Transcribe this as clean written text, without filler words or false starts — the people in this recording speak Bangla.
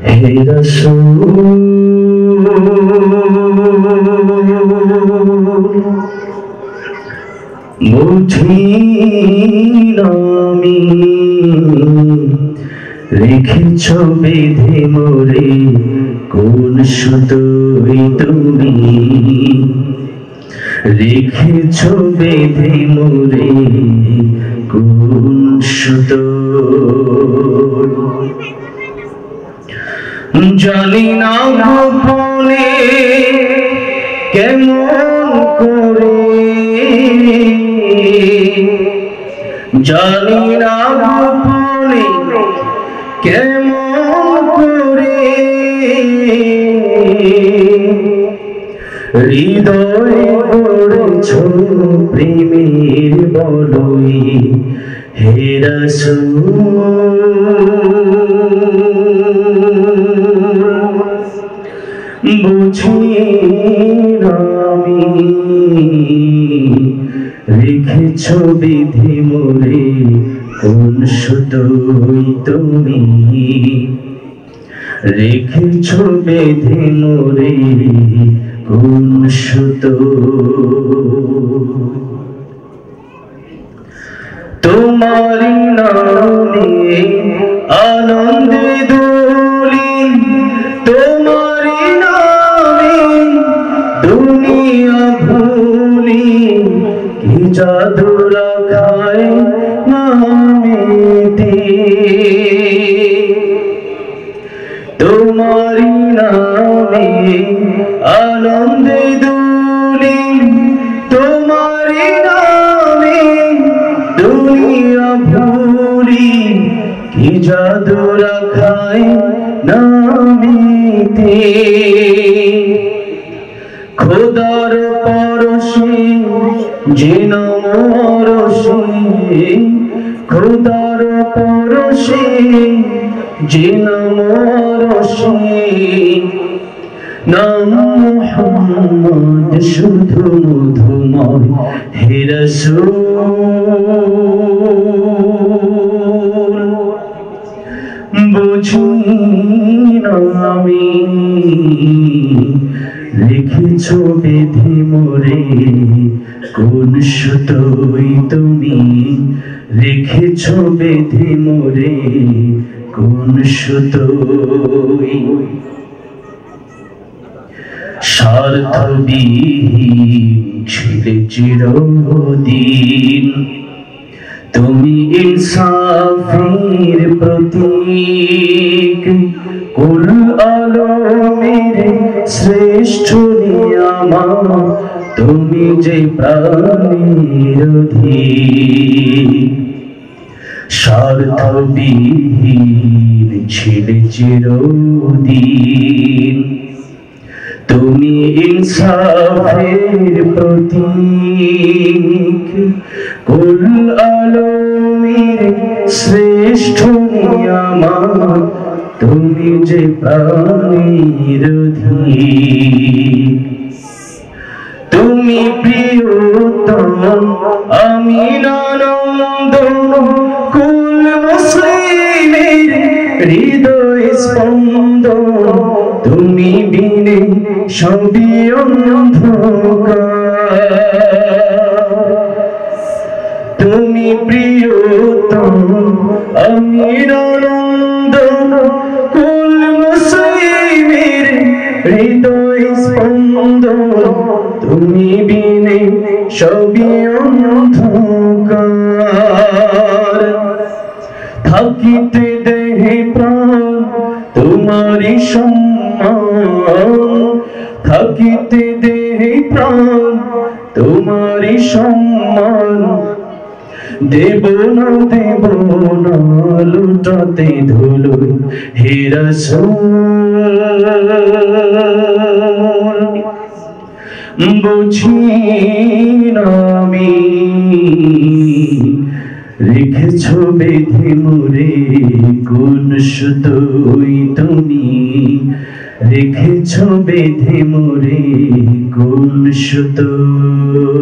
হে রাসূল বুঝি আমি রেখেছ বেঁধে মোরে কোন সুতোয় তুমি রেখেছ বেঁধে মোরে কোন সুতোয় জানি না গোপনে কেমন করে জানি না গোপনে কেমন করে হৃদয় গড়েছ প্রেমের বলই হে রাসূল বুঝি আমি রেখেছ বিধি মোরে কোন সুতোয় তুমি রেখেছ বেঁধে মোরে কোন সুতোয় তোমারি নামে আনন্দে দোলি তোমারি নামে দুনিয়া ভুলি কি জাদু রাখায় নামেতে তোমারি নামে আনন্দে দোলি তোমারি নামে দুনিয়া ভুলি কি জাদু রাখায় নামেতে খোদার পরশে যেন মরশে খোদার পরশে যেন মরশে নাম মুহাম্মদ শুধু মধুময় হে রাসূল বুঝি আমি রেখেছ বেঁধে মোরে কোন সুতোয় তুমি রেখেছ বেঁধে মোরে কোন সুতোয় স্বার্থবিহীন ছিলে চিরদিন তুমি ইনসাফের প্রতীক কুল আলমের শ্রেষ্ঠ নিয়ামত তুমি যে প্রাণের অধিক স্বার্থবিহীন ছিলে চিরদিন তুমি ইনসাফের প্রতীক কুল আলমের শ্রেষ্ঠ নিয়ামত তুমি যে প্রাণের অধিক তুমি প্রিয়তম আমি নন্দন কুল মুসলিমের হৃদয় স্পন্দন তুমি বিনে সবই অন্ধকার তুমি প্রিয়তম আমি নন্দন কুল মুসলিমের হৃদয় স্পন্দন তুমি বিনে সবই অন্ধকার থাকিতে দেহে প্রাণ তোমারি সম্মান থাকিতে দেহে প্রাণ তোমারি সম্মান দেব না লুটাতে ধুলো হে রাসূল বুঝি আমি রেখেছ বেঁধে মোরে কোন সুতোয় তুমি রেখেছ বেঁধে মোরে কোন সুতোয়